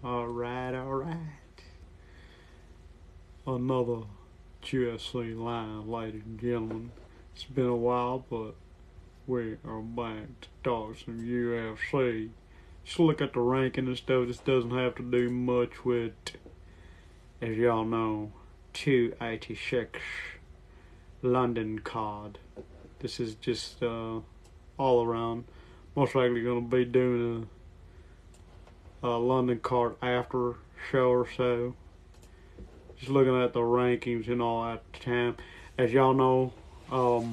Alright, alright. Another GSC line, ladies and gentlemen. It's been a while, but we are back to talk some UFC. Just look at the ranking and stuff. This doesn't have to do much with, as y'all know, 286 London card. This is just all around. Most likely going to be doing a London card after show or so. Just looking at the rankings and all that time. As y'all know, a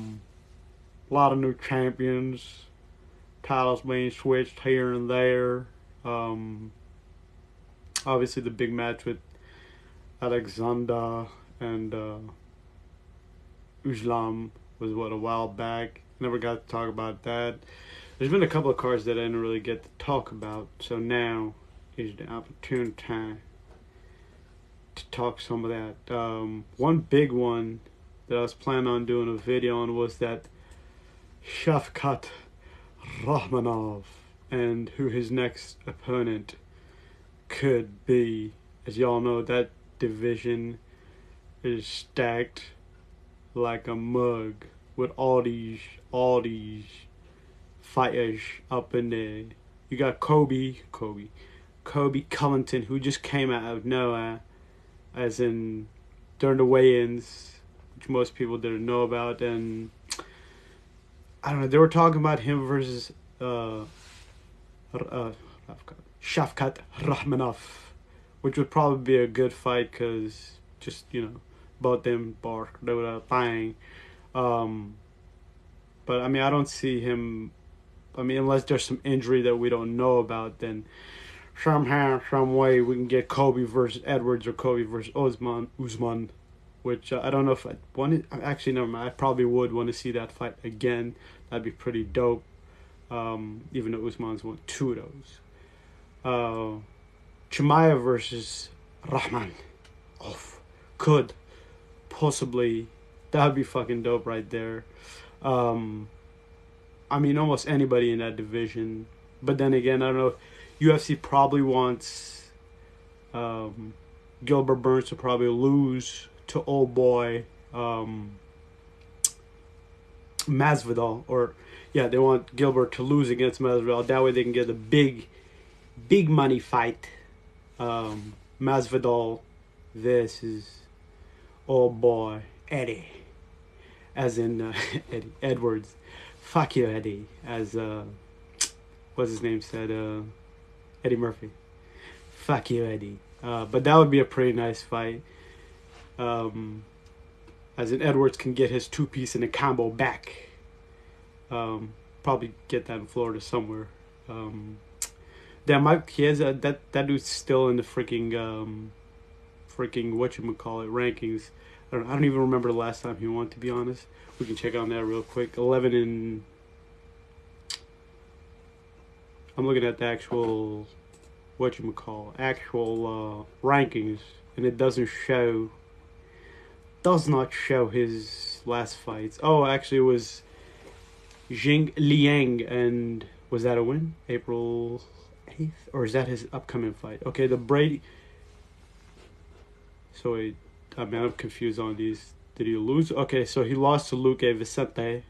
lot of new champions, titles being switched here and there. Obviously the big match with Alexander and Islam was a while back. Never got to talk about that. There's been a couple of cards that I didn't really get to talk about, so now is the opportune time to talk some of that. One big one that I was planning on doing a video on was that Shavkat Rakhmonov and who his next opponent could be. As y'all know, that division is stacked like a mug with all these fighters up in there. You got Kobe Covington, who just came out of nowhere, as in during the weigh-ins, which most people didn't know about. And I don't know, they were talking about him versus Shavkat Rakhmonov, which would probably be a good fight because just, both them bark, they were bang. But I mean, I don't see him. I mean, unless there's some injury that we don't know about, then somehow, some way, we can get Kobe versus Edwards or Kobe versus Usman, which I don't know if I want it. Actually, never mind. I probably would want to see that fight again. That'd be pretty dope. Even though Usman's won 2 of those. Chimaev versus Rahman. Could possibly. That would be fucking dope right there. I mean, almost anybody in that division. But then again, I don't know. UFC probably wants Gilbert Burns to probably lose to old boy Masvidal. Or, yeah, they want Gilbert to lose against Masvidal. That way they can get a big money fight. Masvidal versus old boy Eddie. As in Eddie Edwards. Fuck you, Eddie. As what's his name said, Eddie Murphy. Fuck you, Eddie. But that would be a pretty nice fight. As in Edwards can get his 2-piece in a combo back. Probably get that in Florida somewhere. Mike Chiesa, that dude's still in the freaking whatchamacallit rankings. I don't even remember the last time he won, to be honest. We can check on that real quick. 11 in... I'm looking at the actual... actual rankings. And it does not show his last fights. Oh, actually it was Jing Liang, and was that a win? April 8th? Or is that his upcoming fight? Okay, the Brady... So wait... I mean, I'm confused on these. Did he lose? Okay, so he lost to Luque Vicente.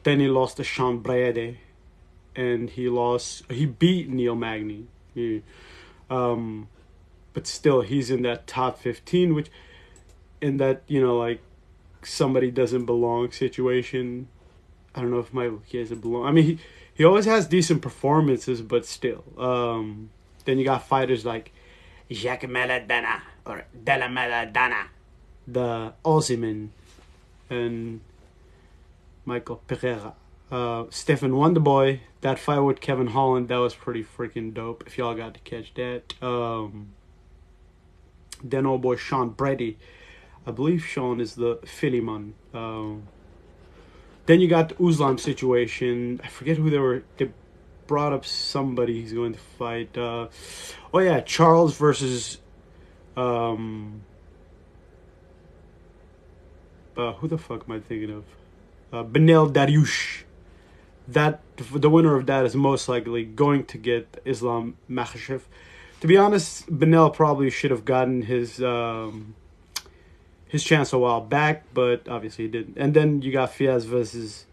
Then he lost to Sean Brady. And he beat Neil Magny. But still, he's in that top 15, which, in that, like, somebody doesn't belong situation. I don't know if he doesn't belong. I mean, he always has decent performances, but still. Then you got fighters like Jacques Maladona or Della Maladona, the Ozyman, and Michael Pereira. Stephen Wonderboy, that fight with Kevin Holland, that was pretty freaking dope, if y'all got to catch that. Then old boy Sean Brady. I believe Sean is the Phillyman. Then you got the Uslam situation. I forget who they were. They brought up somebody he's going to fight. Charles versus... who the fuck am I thinking of? Benel Dariush. The winner of that is most likely going to get Islam Makhachev. To be honest, Benel probably should have gotten his chance a while back, but obviously he didn't. And then you got Fiaz versus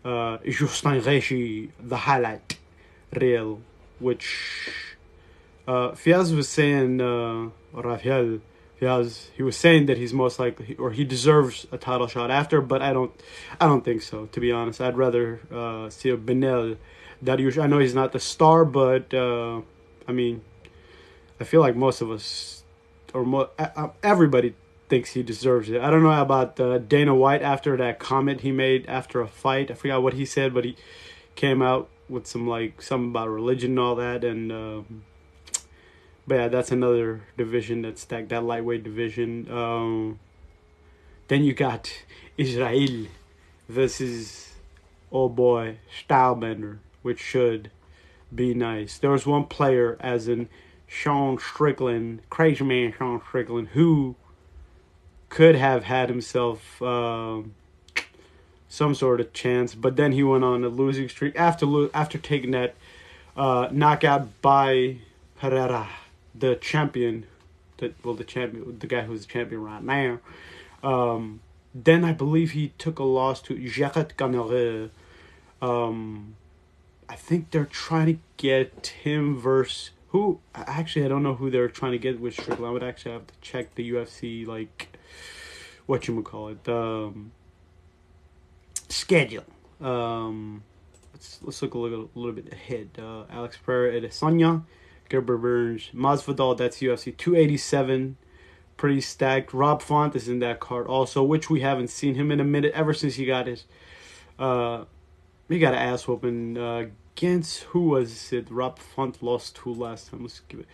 Justin Gaethje, the highlight reel, which Fiaz was saying, Rafael Fiaz, he was saying that he's most likely, or he deserves a title shot after, but I don't think so. To be honest, I'd rather see a Benel Dariush. I know he's not the star, but I mean, I feel like most of us, or everybody, thinks he deserves it. I don't know about Dana White after that comment he made after a fight. I forgot what he said, but he came out with something about religion and all that. And but yeah, that's another division that's stacked. That lightweight division. Then you got Israel versus old boy Stylebender, which should be nice. There was one player, as in Sean Strickland, crazy man Sean Strickland, who could have had himself some sort of chance, but then he went on a losing streak after taking that knockout by Pereira, the champion, the guy who's the champion right now. Then I believe he took a loss to Jared Canneret. I think they're trying to get him versus who? Actually, I don't know who they're trying to get with Strickland. I would actually have to check the UFC schedule. Let's look a little bit ahead. Alex Pereira, Adesanya, Gilbert Burns, Masvidal. That's UFC 287. Pretty stacked. Rob Font is in that card also, which we haven't seen him in a minute ever since he got his an ass whooping against, who was it? Rob Font lost to last time. Let's give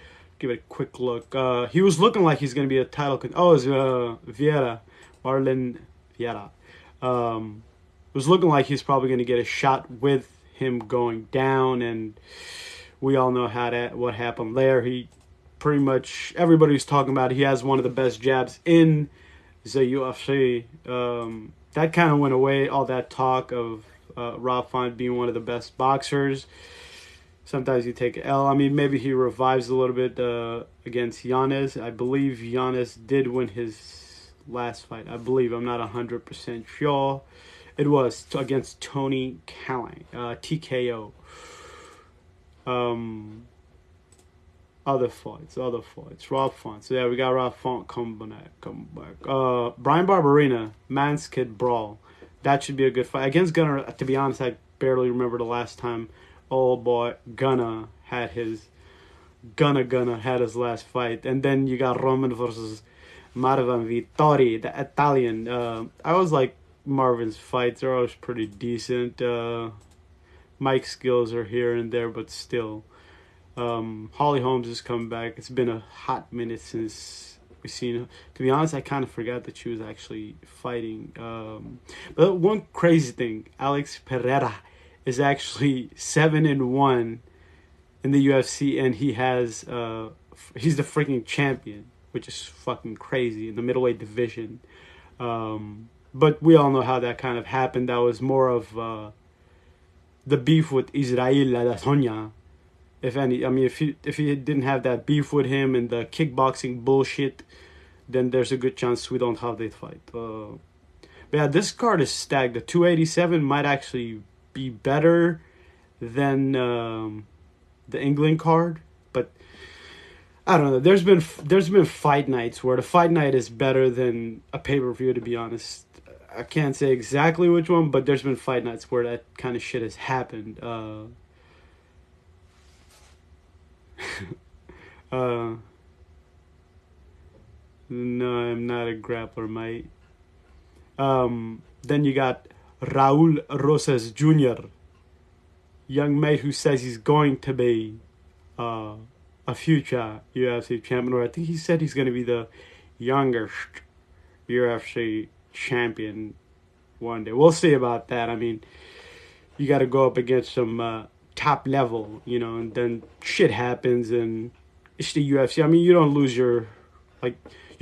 it a quick look. He was looking like he's gonna be a title. It was Vieira. Marlon Vieira. It was looking like he's probably going to get a shot with him going down, and we all know what happened there. He pretty much, everybody's talking about it. He has one of the best jabs in the UFC. That kind of went away, all that talk of Rob Font being one of the best boxers. Sometimes you take an L. I mean, maybe he revives a little bit against Yanez. I believe Yanez did win his last fight. I believe. I'm not 100% sure. It was against Tony Callan, TKO. Other fights. Rob Font. So yeah, we got Rob Font come back. Brian Barberena, Man's Kid Brawl. That should be a good fight against Gunnar. To be honest, I barely remember the last time old boy Gunnar had his last fight. And then you got Roman versus Marvin Vittori, the Italian. I always like Marvin's fights. They're always pretty decent. Mike's skills are here and there, but still. Holly Holmes has come back. It's been a hot minute since we've seen her. To be honest, I kind of forgot that she was actually fighting. But one crazy thing, Alex Pereira is actually 7-1 in the UFC, and he's the freaking champion, which is fucking crazy in the middleweight division. But we all know how that kind of happened. That was more of the beef with Israel Adesanya. If he didn't have that beef with him and the kickboxing bullshit, then there's a good chance we don't have that fight. But yeah, this card is stacked. The 287 might actually be better than the England card, but I don't know. There's been fight nights where the fight night is better than a pay-per-view, to be honest. I can't say exactly which one, but there's been fight nights where that kind of shit has happened. No, I'm not a grappler, mate. Then you got Raul Rosas Jr., young mate who says he's going to be a future UFC champion, or I think he said he's going to be the youngest UFC champion one day. We'll see about that. I mean, you got to go up against some top level, and then shit happens, and it's the UFC. I mean, you don't lose you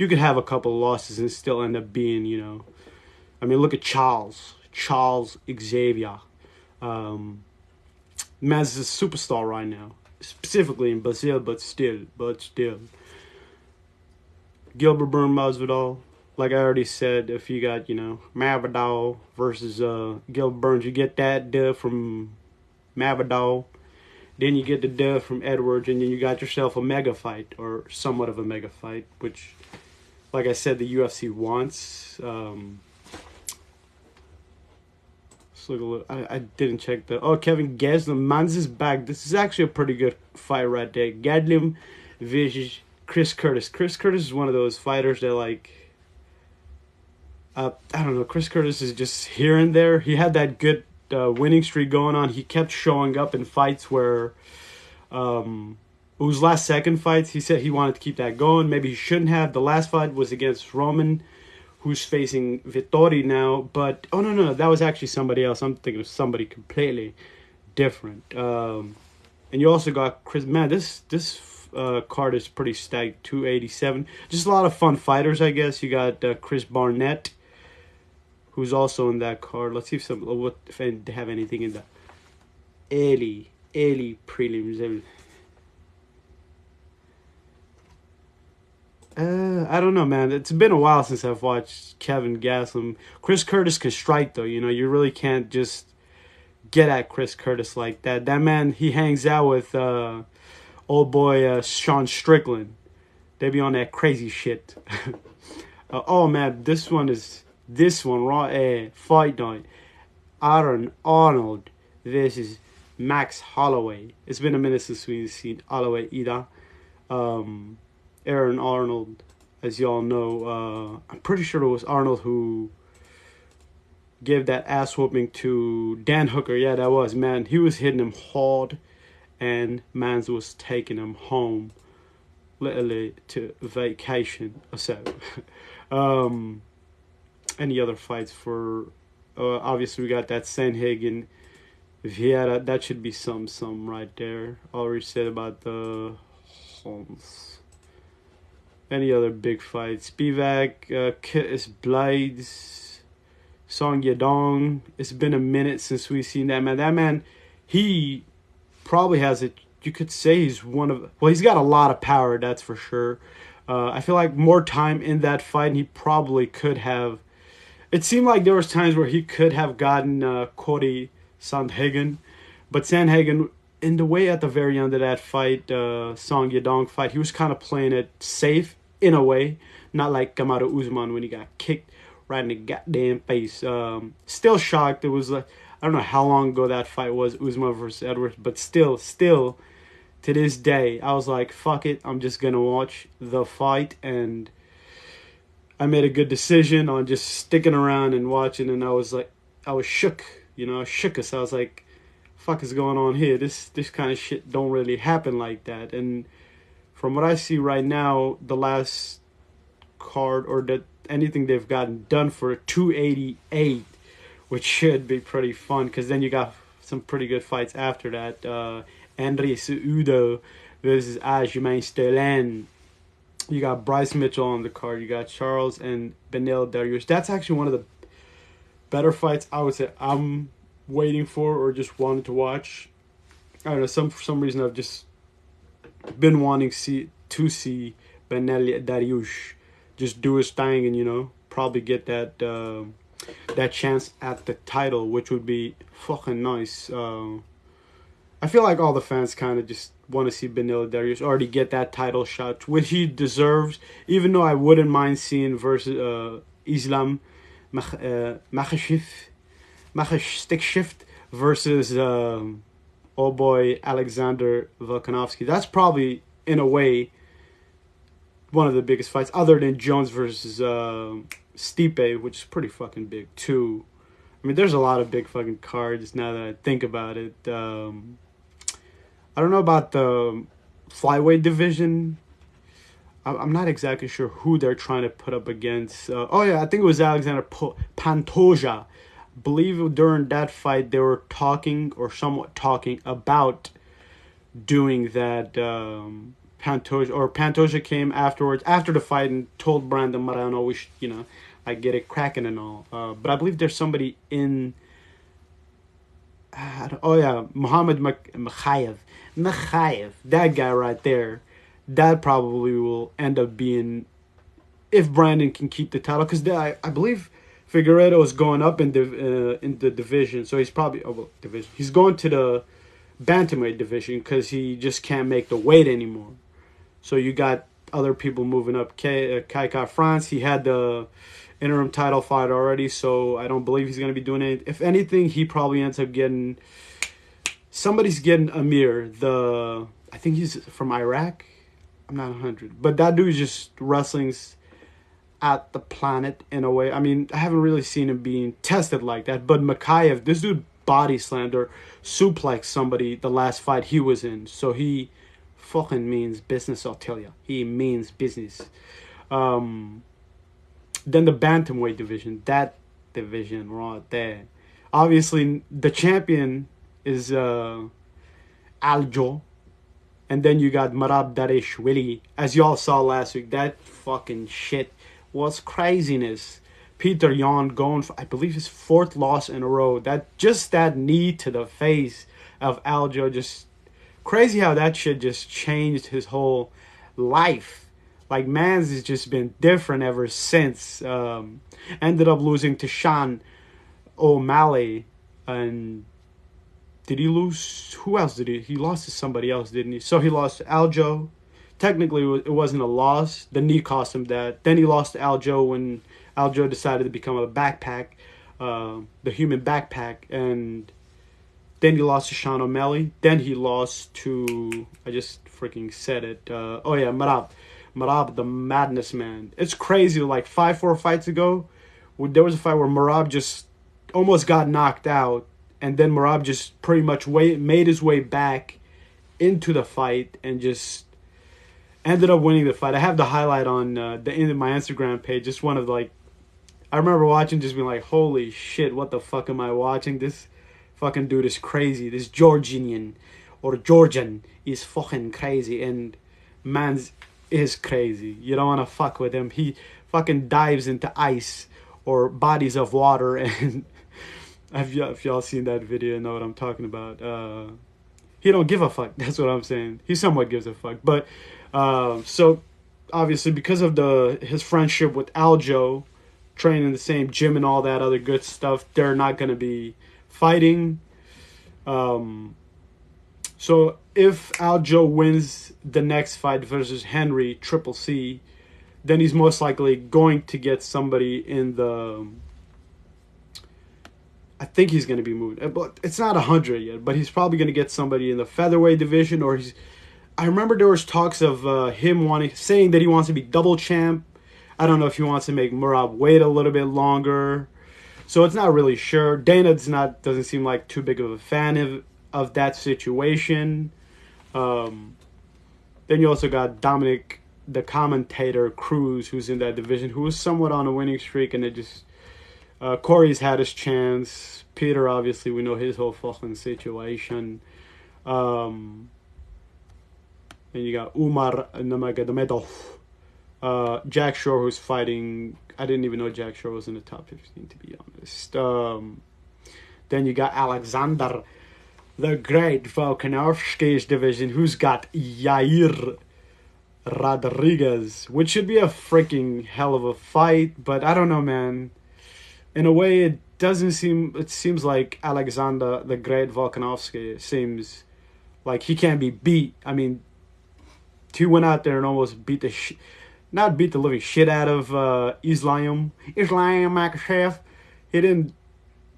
could have a couple of losses and still end up being, I mean, look at Charles Xavier. Man's a superstar right now. specifically in Brazil, but still. Gilbert Burns Masvidal. Like I already said, if you got, Masvidal versus Gilbert Burns, you get that dub from Masvidal. Then you get the dub from Edwards, and then you got yourself a mega fight, or somewhat of a mega fight, which, like I said, the UFC wants. Let's look a little. I didn't check Kevin Gastelum. Mans is back. This is actually a pretty good fight right there. Gastelum versus Chris Curtis. Chris Curtis is one of those fighters that, like, I don't know. Chris Curtis is just here and there. He had that good winning streak going on. He kept showing up in fights where it was last second fights. He said he wanted to keep that going. Maybe he shouldn't have. The last fight was against Roman, who's facing Vittori now. But no, that was actually somebody else. I'm thinking of somebody completely different. And you also got Chris. Man, this card is pretty stacked. 287. Just a lot of fun fighters, I guess. You got Chris Barnett, who's also in that card. Let's see if they have anything in the early prelims. I don't know, man. It's been a while since I've watched Kevin Gastelum. Chris Curtis can strike, though. You really can't just get at Chris Curtis like that. That man, he hangs out with old boy Sean Strickland. They be on that crazy shit. Oh, man, this one, Raw Fight Night. Aaron Arnold versus Max Holloway. It's been a minute since we've seen Holloway either. Aaron Arnold, as y'all know, I'm pretty sure it was Arnold who gave that ass whooping to Dan Hooker. Yeah, that was, man. He was hitting him hard, and Mans was taking him home, literally to vacation or so. Any other fights for? Obviously, we got that Sanhagen. Vieira, that should be some right there. Already said about the Holmes. Any other big fights? Spivak, Kiss Blades, Song Yadong. It's been a minute since we've seen that man. That man, he probably has it. You could say he's one of. Well, he's got a lot of power, that's for sure. I feel like more time in that fight, and he probably could have. It seemed like there was times where he could have gotten Cody Sandhagen, but Sandhagen, in the way at the very end of that fight, Song Yadong fight, he was kind of playing it safe in a way, not like Kamaru Usman when he got kicked right in the goddamn face. Still shocked. It was like, I don't know how long ago that fight was, Usman versus Edwards, but still, to this day, I was like, fuck it, I'm just gonna watch the fight, and I made a good decision on just sticking around and watching, and I was shook, shook us. I was like, fuck is going on here? This kind of shit don't really happen like that. And from what I see right now, the last card or anything they've gotten done for 288, which should be pretty fun, because then you got some pretty good fights after that. Andre Cejudo versus Aljamain Sterling. You got Bryce Mitchell on the card. You got Charles and Beneil Dariush. That's actually one of the better fights I would say I'm waiting for or just wanted to watch. I don't know, for some reason I've just been wanting to see Beneil Dariush just do his thing and probably get that chance at the title, which would be fucking nice. I feel like all the fans kind of just want to see Beneil Dariush already get that title shot, which he deserves, even though I wouldn't mind seeing versus Islam Makhachev versus old boy Alexander Volkanovski. That's probably, in a way, one of the biggest fights, other than Jones versus Stipe, which is pretty fucking big, too. I mean, there's a lot of big fucking cards now that I think about it. I don't know about the flyweight division. I'm not exactly sure who they're trying to put up against. I think it was Alexander Pantoja. I believe during that fight they were somewhat talking about doing that. Pantoja came afterwards, after the fight, and told Brandon Moreno, we should, like, get it cracking and all. But I believe there's somebody in... Muhammad Makhayev. Makhayev, that guy right there, that probably will end up being, if Brandon can keep the title, because I believe Figueiredo is going up in the division, so he's probably division. He's going to the bantamweight division because he just can't make the weight anymore. So you got other people moving up. Kai France, he had the interim title fight already, so I don't believe he's going to be doing it. If anything, he probably ends up getting, somebody's getting Amir. I think he's from Iraq. I'm not 100, but that dude's just wrestling's at the planet in a way. I mean, I haven't really seen him being tested like that, but Makayev, this dude body slammed or suplexed somebody the last fight he was in, so he fucking means business, I'll tell you. He means business. Then the bantamweight division, that division right there. Obviously, the champion is Aljo. And then you got Merab Dvalishvili. As y'all saw last week, that fucking shit was craziness. Peter Yan going for, I believe, his 4th loss in a row. That knee to the face of Aljo, just crazy how that shit just changed his whole life. Like, man's has just been different ever since. Ended up losing to Sean O'Malley. And did he lose? Who else did he? He lost to somebody else, didn't he? So he lost to Aljo. Technically, it wasn't a loss. The knee cost him that. Then he lost to Aljo when Aljo decided to become a backpack, the human backpack. And then he lost to Sean O'Malley. Then he lost to, I just freaking said it. Merab. Merab, the madness man. It's crazy. Like 5-4 fights ago, there was a fight where Merab just almost got knocked out. And then Merab just pretty much made his way back into the fight and just ended up winning the fight. I have the highlight on the end of my Instagram page. Just one of I remember watching, just being like, holy shit, what the fuck am I watching? This fucking dude is crazy. This Georgian is fucking crazy. And man's is crazy. You don't want to fuck with him. He fucking dives into ice or bodies of water and... If y'all seen that video and know what I'm talking about, he don't give a fuck. That's what I'm saying. He somewhat gives a fuck. But, so, obviously, because of his friendship with Aljo, training in the same gym and all that other good stuff, they're not going to be fighting. So, if Aljo wins the next fight versus Henry, Triple C, then he's most likely going to get somebody in the... I think he's going to be moved. But it's not 100 yet, but he's probably going to get somebody in the featherweight division, or I remember there was talks of him saying that he wants to be double champ. I don't know if he wants to make Merab wait a little bit longer. So it's not really sure. Dana doesn't seem like too big of a fan of that situation. Then you also got Dominic, the commentator, Cruz, who's in that division, who was somewhat on a winning streak, and it just... Corey's had his chance. Peter, obviously, we know his whole fucking situation. And you got Umar Nurmagomedov. Jack Shore, who's fighting... I didn't even know Jack Shore was in the top 15, to be honest. Then you got Alexander, the Great Volkanovski's division, who's got Yair Rodriguez, which should be a freaking hell of a fight, but I don't know, man. In a way, it seems like Alexander, the Great Volkanovski, seems like he can't be beat. I mean, he went out there and almost not beat the living shit out of Islam Makhachev. He didn't,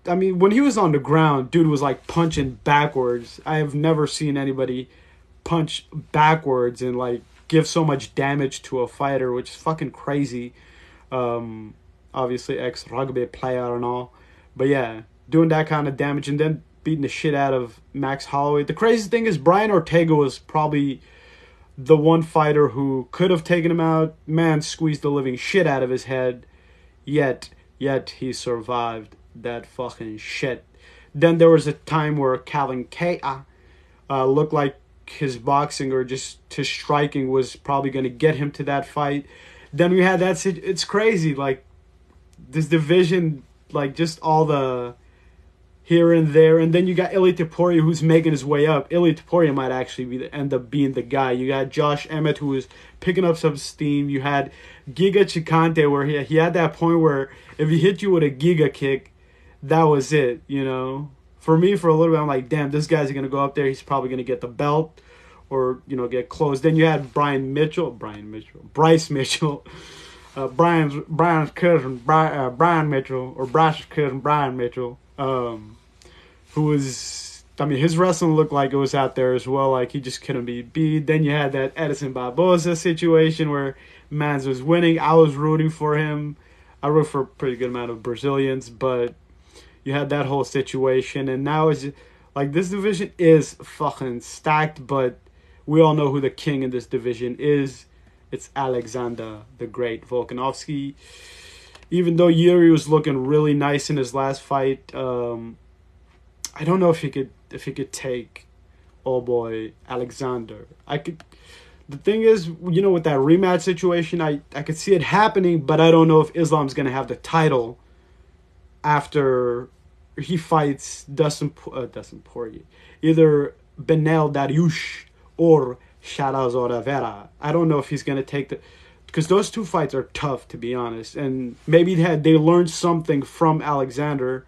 I mean, when he was on the ground, dude was like punching backwards. I have never seen anybody punch backwards and like give so much damage to a fighter, which is fucking crazy. Obviously ex-rugby player and all. But yeah, doing that kind of damage and then beating the shit out of Max Holloway. The crazy thing is Brian Ortega was probably the one fighter who could have taken him out. Man squeezed the living shit out of his head. Yet he survived that fucking shit. Then there was a time where Calvin Kea looked like his boxing or just his striking was probably going to get him to that fight. Then we had that... It's crazy, like, this division, like, just all the here and there. And then you got Ilia Topuria, who's making his way up. Ilia Topuria might actually end up being the guy. You got Josh Emmett, who is picking up some steam. You had Giga Chikante, where he had that point where if he hit you with a Giga kick, that was it, you know. For me, for a little bit, I'm like, damn, this guy's going to go up there. He's probably going to get the belt or, you know, get close. Then you had Bryce Mitchell. Brian's cousin, Brian Mitchell, or Bryce's cousin, Brian Mitchell, who was, I mean, his wrestling looked like it was out there as well. Like, he just couldn't be beat. Then you had that Edson Barboza situation where Mans was winning. I was rooting for him. I root for a pretty good amount of Brazilians, but you had that whole situation. And now it's like, this division is fucking stacked, but we all know who the king in this division is. It's Alexander the Great Volkanovski. Even though Yuri was looking really nice in his last fight, I don't know if he could take old boy Alexander. The thing is, you know, with that rematch situation, I could see it happening, but I don't know if Islam's gonna have the title after he fights Dustin Poirier, either Benel Dariush or Shadows Oliveira. I don't know if he's gonna take because those two fights are tough, to be honest, and maybe they learned something from Alexander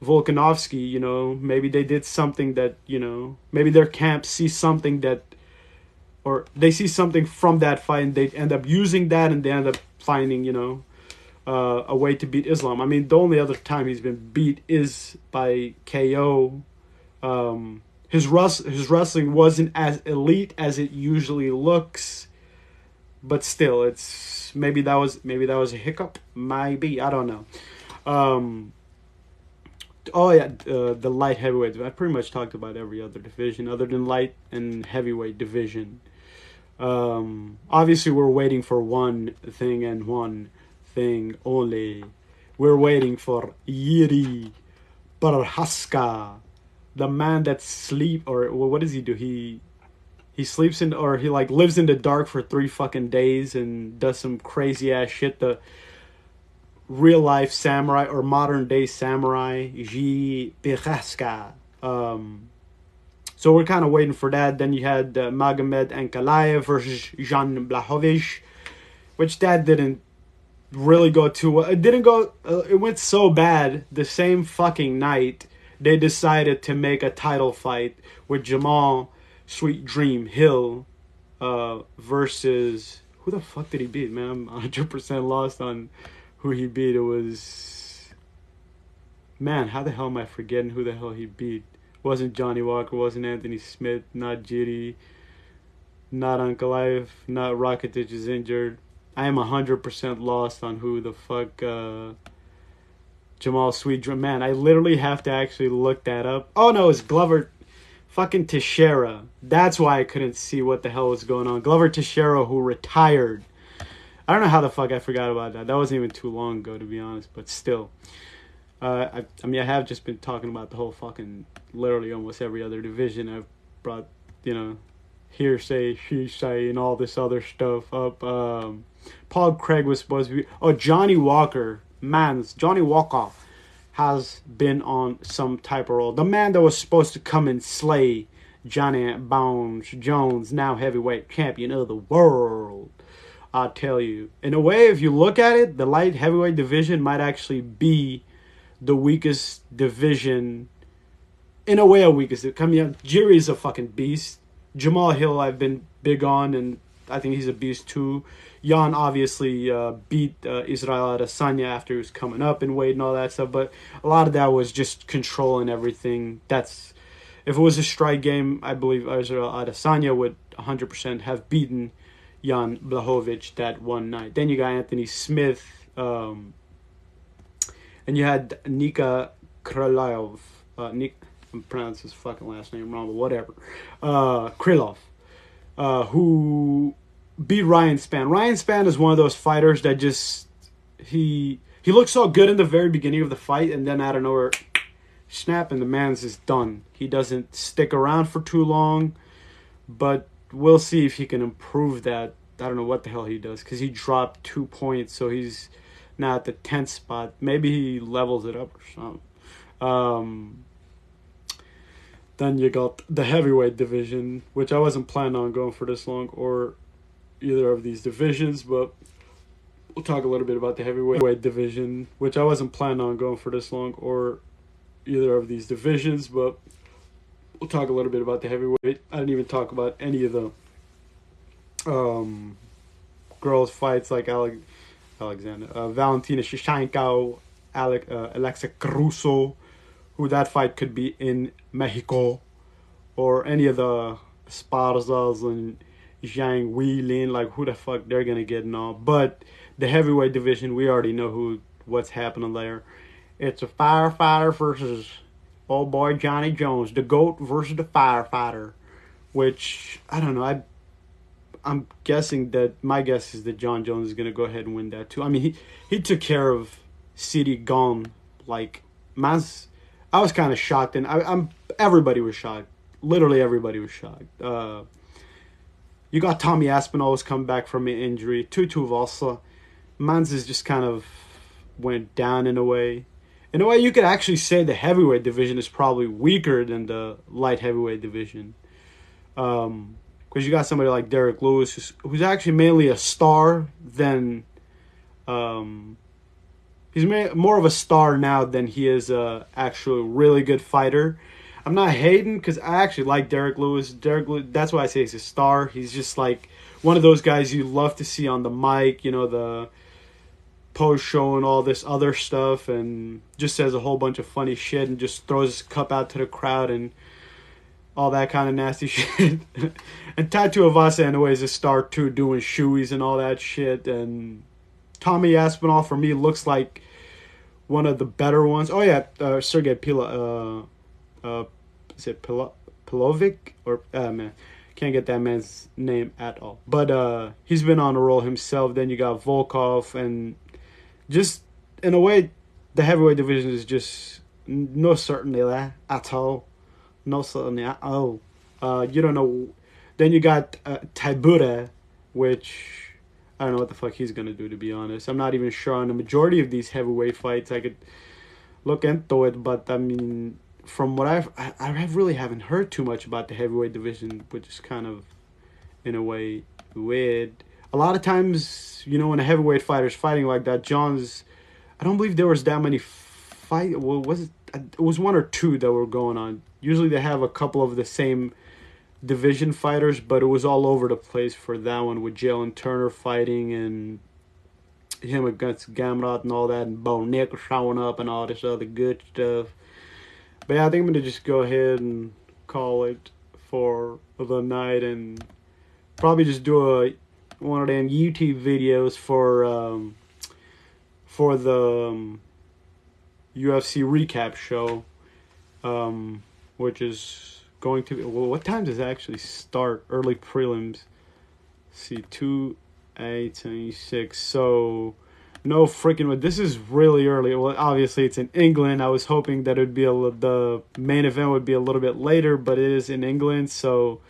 Volkanovski. You know, maybe they did something that, you know, maybe their camp sees something that, or they see something from that fight and they end up using that and they end up finding, you know, a way to beat Islam. I mean, the only other time he's been beat is by KO. His wrestling wasn't as elite as it usually looks, but still, it's maybe that was a hiccup. Maybe, I don't know. The light heavyweight. I pretty much talked about every other division other than light and heavyweight division. Obviously, we're waiting for one thing and one thing only. We're waiting for Yuri Prochazka, the man that what does he do? He sleeps in, or he like lives in the dark for 3 fucking days and does some crazy ass shit. The real life samurai or modern day samurai Yuri Prochazka. So we're kind of waiting for that. Then you had Magomed Ankalaev versus Jan Blachowicz, which that didn't really go too well. It went so bad the same fucking night they decided to make a title fight with Jamal Sweet Dream Hill versus, who the fuck did he beat, man? I'm 100% lost on who he beat. It was, man, how the hell am I forgetting who the hell he beat? Wasn't Johnny Walker, wasn't Anthony Smith, not Jiri, not Ankalaev, not Rakitic is injured. I am 100% lost on who the fuck Jamal Sweet Dream. Man, I literally have to actually look that up. Oh no, it's Glover fucking Teixeira. That's why I couldn't see what the hell was going on. Glover Teixeira, who retired. I don't know how the fuck I forgot about that. That wasn't even too long ago, to be honest, but still. I mean, I have just been talking about the whole fucking, literally almost every other division. I've brought, you know, hearsay, she say, and all this other stuff up. Paul Craig was supposed to be... Oh, Johnny Walker. Man, Johnny Walker has been on some type of role. The man that was supposed to come and slay Johnny Bones Jones, now heavyweight champion of the world. I'll tell you. In a way, if you look at it, the light heavyweight division might actually be the weakest division. In a way, a weakest. I mean, Jiri is a fucking beast. Jamal Hill, I've been big on, and I think he's a beast too. Jan obviously beat Israel Adesanya after he was coming up in weight and all that stuff, but a lot of that was just control and everything. If it was a strike game, I believe Israel Adesanya would 100% have beaten Jan Blachowicz that one night. Then you got Anthony Smith, and you had Nika Krylov. I'm pronouncing his fucking last name wrong, but whatever. Krylov, who beat Ryan Spann. Ryan Spann is one of those fighters that just he looks so good in the very beginning of the fight, and then out of nowhere, snap, and the man's is done. He doesn't stick around for too long, but we'll see if he can improve that. I don't know what the hell he does, because he dropped 2 points, so he's now at the 10th spot. Maybe he levels it up or something. Um, then you got the heavyweight division, which I wasn't planning on going for this long or either of these divisions, but we'll talk a little bit about the heavyweight division, which I wasn't planning on going for this long or either of these divisions, but we'll talk a little bit about the heavyweight. I didn't even talk about any of the girls' fights like Valentina Shevchenko, Alexa Caruso, who that fight could be in Mexico, or any of the Esparzas and Zhang Weilin, like who the fuck they're gonna get and all. But the heavyweight division, we already know what's happening there. It's a firefighter versus old boy Johnny Jones, the GOAT versus the firefighter, which I don't know. I'm guessing that my guess is that John Jones is gonna go ahead and win that too. I mean, he took care of CD Gon like man's. I was kind of shocked, and I'm everybody was shocked. Literally everybody was shocked. You got Tommy Aspinall's come back from an injury. Tutu Valsa, man's is just kind of went down in a way. In a way, you could actually say the heavyweight division is probably weaker than the light heavyweight division. Because you got somebody like Derek Lewis, who's actually mainly a star than... he's more of a star now than he is a actual really good fighter. I'm not hating because I actually like Derek Lewis. That's why I say he's a star. He's just like one of those guys you love to see on the mic, you know, the post show and all this other stuff, and just says a whole bunch of funny shit and just throws his cup out to the crowd and all that kind of nasty shit. And Tattoo Avasa in a way is a star too, doing shoeies and all that shit. And Tommy Aspinall for me looks like one of the better ones. Oh yeah, Sergey is it Pilovic or man, can't get that man's name at all. But he's been on a roll himself. Then you got Volkov, and just in a way, the heavyweight division is just no certainty there at all. No certainty at all. You don't know. Then you got Tybura, which I don't know what the fuck he's gonna do, to be honest. I'm not even sure on the majority of these heavyweight fights. I could look into it, but I mean, from what I really haven't heard too much about the heavyweight division, which is kind of, in a way, weird. A lot of times, you know, when a heavyweight fighter's fighting like that, John's, I don't believe there was that many fight. Well, it was one or two that were going on. Usually they have a couple of the same division fighters, but it was all over the place for that one, with Jalen Turner fighting and him against Gamrot and all that, and Bo Nick showing up and all this other good stuff. But yeah, I think I'm gonna just go ahead and call it for the night, and probably just do one of them YouTube videos for the UFC recap show, which is going to be, well, what time does it actually start? Early prelims. Let's see, 2:26. So no freaking, this is really early. Well, obviously it's in England. I was hoping that it'd be the main event would be a little bit later, but it is in England. So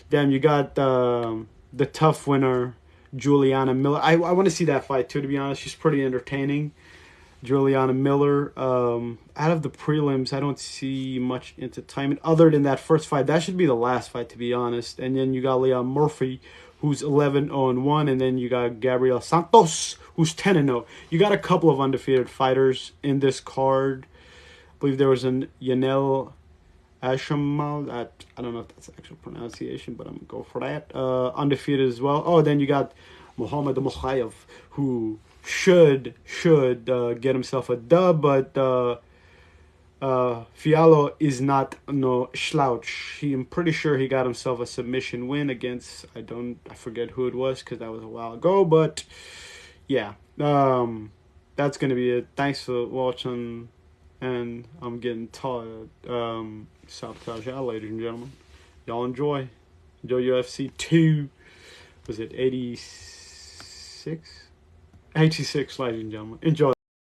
damn, you got the tough winner, Juliana Miller. I want to see that fight too, to be honest. She's pretty entertaining, Juliana Miller. Out of the prelims, I don't see much entertainment other than that first fight. That should be the last fight, to be honest. And then you got Leon Murphy, who's 11-0-1, and then you got Gabriel Santos, who's 10-0. You got a couple of undefeated fighters in this card. I believe there was an Yanel Ashamal. I don't know if that's the actual pronunciation, but I'm going to go for that. Undefeated as well. Oh, then you got Muhammad Mokhayev, who should get himself a dub, but Fiallo is not no slouch. I'm pretty sure he got himself a submission win against, I forget who it was because that was a while ago, but yeah, that's gonna be it. Thanks for watching, and I'm getting tired. Sabotage out, ladies and gentlemen. Y'all enjoy UFC 2. Was it 86? 86, ladies and gentlemen. Enjoy.